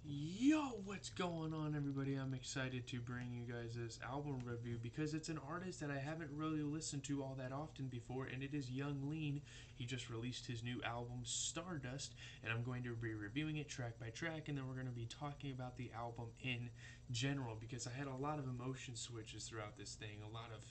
Yo, what's going on, everybody? I'm excited to bring you guys this album review because it's an artist that I haven't really listened to all that often before, and it is Young Lean. He just released his new album, Stardust, and I'm going to be reviewing it track by track, and then we're going to be talking about the album in general because I had a lot of emotion switches throughout this thing, a lot of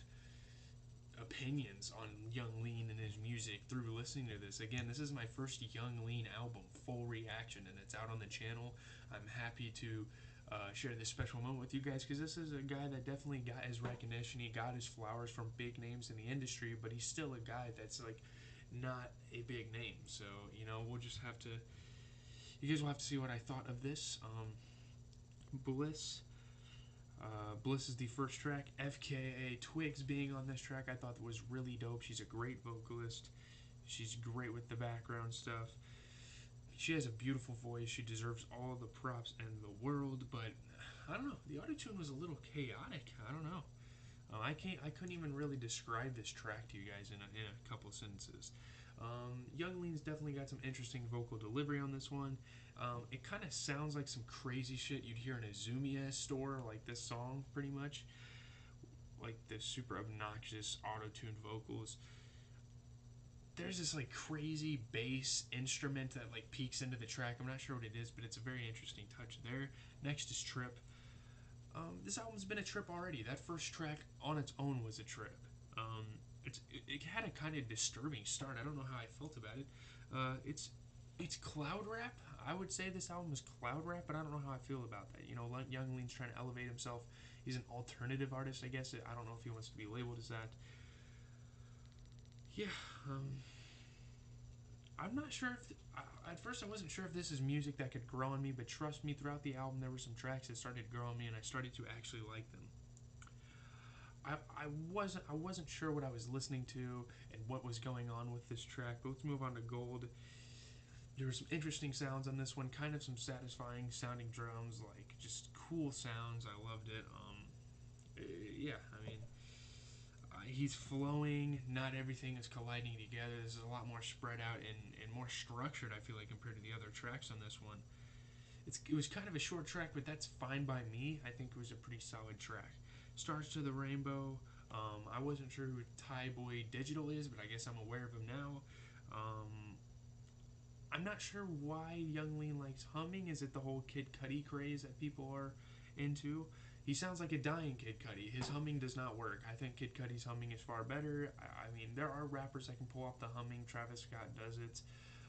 opinions on Young Lean and his music through listening to this. Again, this is my first Young Lean album, full reaction, and it's out on the channel. I'm happy to share this special moment with you guys because this is a guy that definitely got his recognition. He got his flowers from big names in the industry, but he's still a guy that's like not a big name. So, we'll just have to. You guys will have to see what I thought of this. Bliss. Bliss is the first track. FKA Twigs being on this track I thought was really dope. She's a great vocalist. She's great with the background stuff. She has a beautiful voice. She deserves all the props in the world, but I don't know. The autotune was a little chaotic. I don't know. I couldn't even really describe this track to you guys in a couple of sentences. Young Lean's definitely got some interesting vocal delivery on this one. It kind of sounds like some crazy shit you'd hear in a Zumia store, like this song, pretty much. Like the super obnoxious auto-tuned vocals. There's this like crazy bass instrument that like peeks into the track. I'm not sure what it is, but it's a very interesting touch there. Next is Trip. This album's been a trip already. That first track on its own was a trip. It had a kind of disturbing start. I don't know how I felt about it. It's cloud rap. I would say this album is cloud rap, but I don't know how I feel about that. Young Lean's trying to elevate himself. He's an alternative artist, I guess. I don't know if he wants to be labeled as that. Yeah, I'm not sure if. At first, I wasn't sure if this is music that could grow on me, but trust me, throughout the album, there were some tracks that started to grow on me, and I started to actually like them. I wasn't sure what I was listening to and what was going on with this track. But let's move on to Gold. There were some interesting sounds on this one, kind of some satisfying sounding drums, like just cool sounds. I loved it. Yeah, I mean, he's flowing. Not everything is colliding together. This is a lot more spread out and more structured, I feel like, compared to the other tracks on this one. It was kind of a short track, but that's fine by me. I think it was a pretty solid track. Stars to the Rainbow. I wasn't sure who Thai Boy Digital is, but I guess I'm aware of him now. I'm not sure why Young Lean likes humming. Is it the whole Kid Cudi craze that people are into? He sounds like a dying Kid Cudi. His humming does not work. I think Kid Cudi's humming is far better. I mean, there are rappers that can pull off the humming. Travis Scott does it.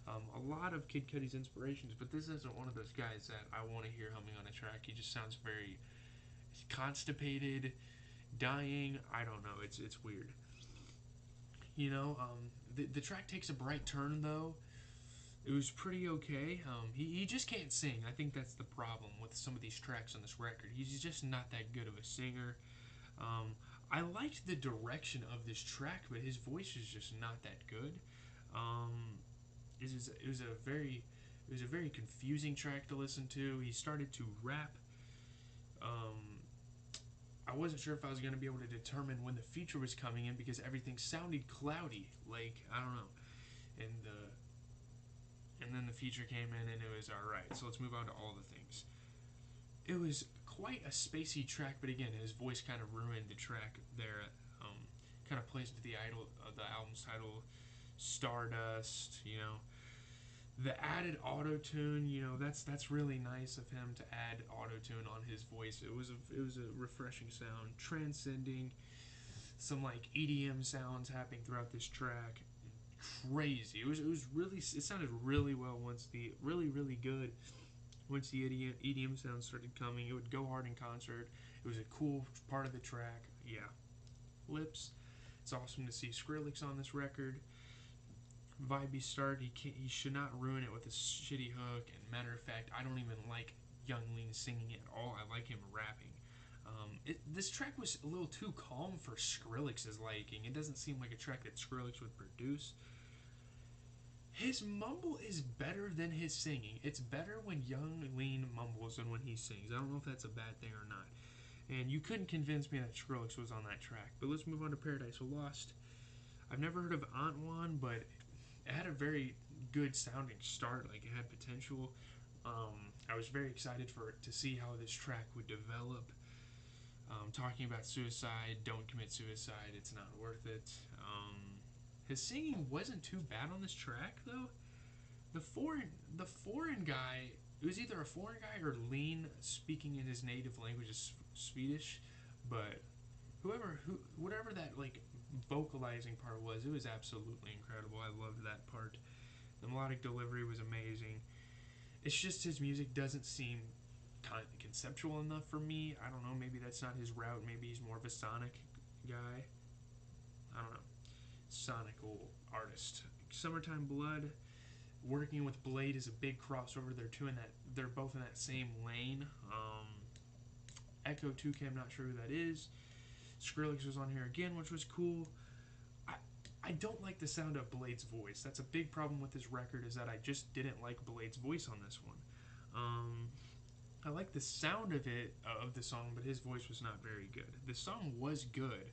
A lot of Kid Cudi's inspirations, but this isn't one of those guys that I want to hear humming on a track. He just sounds very constipated, dying. I don't know. It's weird. The track takes a bright turn though. It was pretty okay. He just can't sing. I think that's the problem with some of these tracks on this record. He's just not that good of a singer. I liked the direction of this track, but his voice is just not that good. It was a very confusing track to listen to. He started to rap. Um, I wasn't sure if I was going to be able to determine when the feature was coming in because everything sounded cloudy. Like I don't know, and then the feature came in and it was all right. So let's move on to all the things. It was quite a spacey track, but again, his voice kind of ruined the track there. Kind of plays into the album's title, Stardust. The added auto tune. That's really nice of him to add auto tune on his voice. It was a refreshing sound, transcending some like EDM sounds happening throughout this track. Crazy. It was really, it sounded really well once the really good once the EDM sounds started coming. It would go hard in concert. It was a cool part of the track. Yeah. Lips. It's awesome to see Skrillex on this record. Vibey start. He should not ruin it with a shitty hook. And matter of fact, I don't even like Young Lean singing at all. I like him rapping. This track was a little too calm for Skrillex's liking. It doesn't seem like a track that Skrillex would produce. His mumble is better than his singing. It's better when Young Lean mumbles than when he sings. I don't know if that's a bad thing or not. And you couldn't convince me that Skrillex was on that track. But let's move on to Paradise Lost. I've never heard of Antwan, but it had a very good sounding start. Like it had potential. I was very excited to see how this track would develop. Talking about suicide, don't commit suicide, it's not worth it. His singing wasn't too bad on this track though. The foreign guy, it was either a foreign guy or Lean speaking in his native language is Swedish, but whatever that like vocalizing part was, it was absolutely incredible. I loved that part. The melodic delivery was amazing. It's just his music doesn't seem kind of conceptual enough for me. I don't know. Maybe that's not his route. Maybe he's more of a sonic guy. I don't know. Sonical artist. Summertime Blood. Working with Blade is a big crossover. They're both in that same lane. Echo 2K, I'm not sure who that is. Skrillex was on here again, which was cool. I I don't like the sound of Blade's voice. That's a big problem with this record. Is that I just didn't like Blade's voice on this one. I like the sound of the song, but his voice was not very good. The song was good.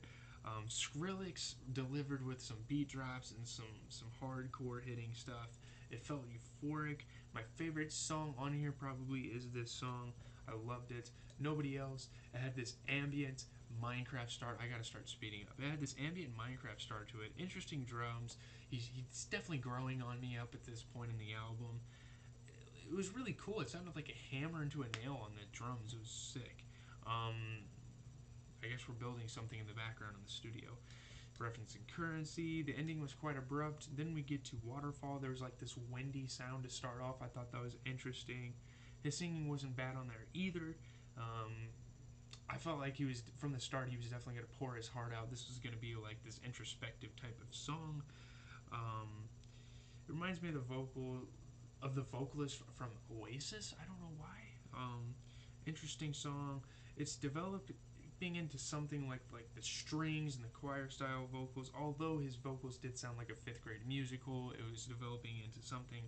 Skrillex delivered with some beat drops and some hardcore hitting stuff. It felt euphoric. My favorite song on here probably is this song. I loved it. Nobody else. It had this ambient Minecraft start. I gotta start speeding up. It had this ambient Minecraft start to it. Interesting drums. He's definitely growing on me up at this point in the album. It was really cool. It sounded like a hammer into a nail on the drums. It was sick. I guess we're building something in the background in the studio. Referencing currency. The ending was quite abrupt. Then we get to Waterfall. There was like this windy sound to start off. I thought that was interesting. His singing wasn't bad on there either. I felt like from the start, he was definitely going to pour his heart out. This was going to be like this introspective type of song. It reminds me of the vocalist from Oasis. I don't know why. Interesting song. It's developing into something like the strings and the choir style vocals. Although his vocals did sound like a fifth grade musical, it was developing into something.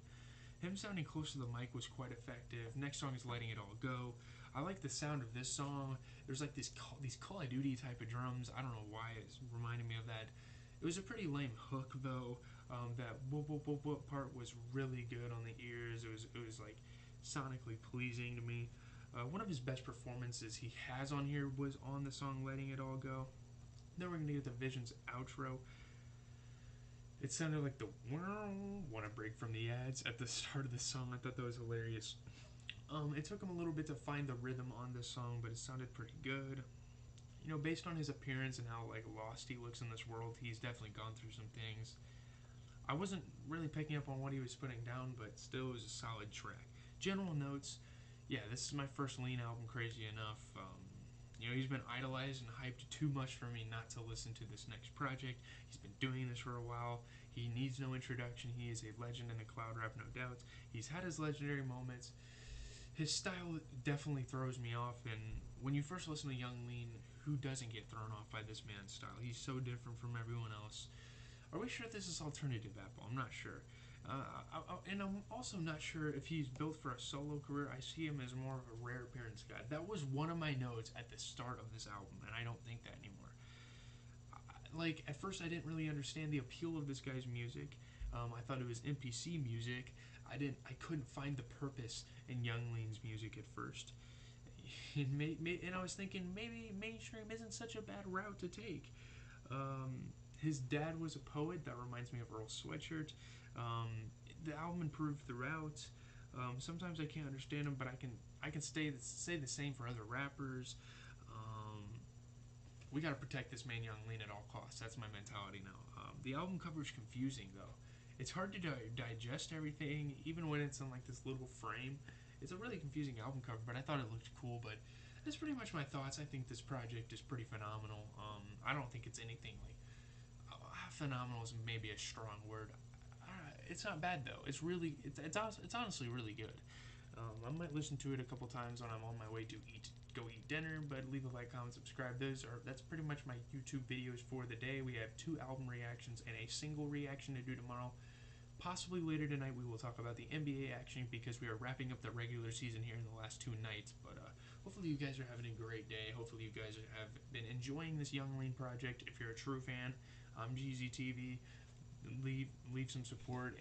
Him sounding close to the mic was quite effective. Next song is Letting It All Go. I like the sound of this song. There's like these Call of Duty type of drums. I don't know why it's reminding me of that. It was a pretty lame hook though. That whoop whoop whoop whoop part was really good on the ears. It was like sonically pleasing to me. One of his best performances he has on here was on the song Letting It All Go. Then we're gonna get the Visions outro. It sounded like the "Wanna Break from the Ads" at the start of the song. I thought that was hilarious. It took him a little bit to find the rhythm on this song, but it sounded pretty good. You know, based on his appearance and how like lost he looks in this world, he's definitely gone through some things. I wasn't really picking up on what he was putting down, but still, it was a solid track. General notes: yeah, this is my first Lean album, crazy enough. He's been idolized and hyped too much for me not to listen to this next project. He's been doing this for a while. He needs no introduction. He is a legend in the cloud rap, no doubt. He's had his legendary moments. His style definitely throws me off, and when you first listen to Young Lean, who doesn't get thrown off by this man's style? He's so different from everyone else. Are we sure this is alternative Apple? I'm not sure. And I'm also not sure if he's built for a solo career. I see him as more of a rare appearance guy. That was one of my notes at the start of this album, and I don't think that anymore. Like, at first I didn't really understand the appeal of this guy's music. I thought it was NPC music. I couldn't find the purpose in Young Lean's music at first. And I was thinking maybe mainstream isn't such a bad route to take. His dad was a poet. That reminds me of Earl Sweatshirt. The album improved throughout. Sometimes I can't understand him, but I can say the same for other rappers. We gotta protect this man Young Lean at all costs. That's my mentality now. The album cover is confusing though. It's hard to digest everything, even when it's in like this little frame. It's a really confusing album cover, but I thought it looked cool. But that's pretty much my thoughts. I think this project is pretty phenomenal. I don't think it's anything like phenomenal is maybe a strong word. It's not bad though. It's honestly really good. I might listen to it a couple times when I'm on my way to go eat dinner. But leave a like, comment, subscribe. That's pretty much my YouTube videos for the day. We have 2 album reactions and a single reaction to do tomorrow. Possibly later tonight we will talk about the NBA action because we are wrapping up the regular season here in the last 2 nights. But hopefully you guys are having a great day. Hopefully you guys have been enjoying this Young Lean project. If you're a true fan, I'm GZTV. Leave some support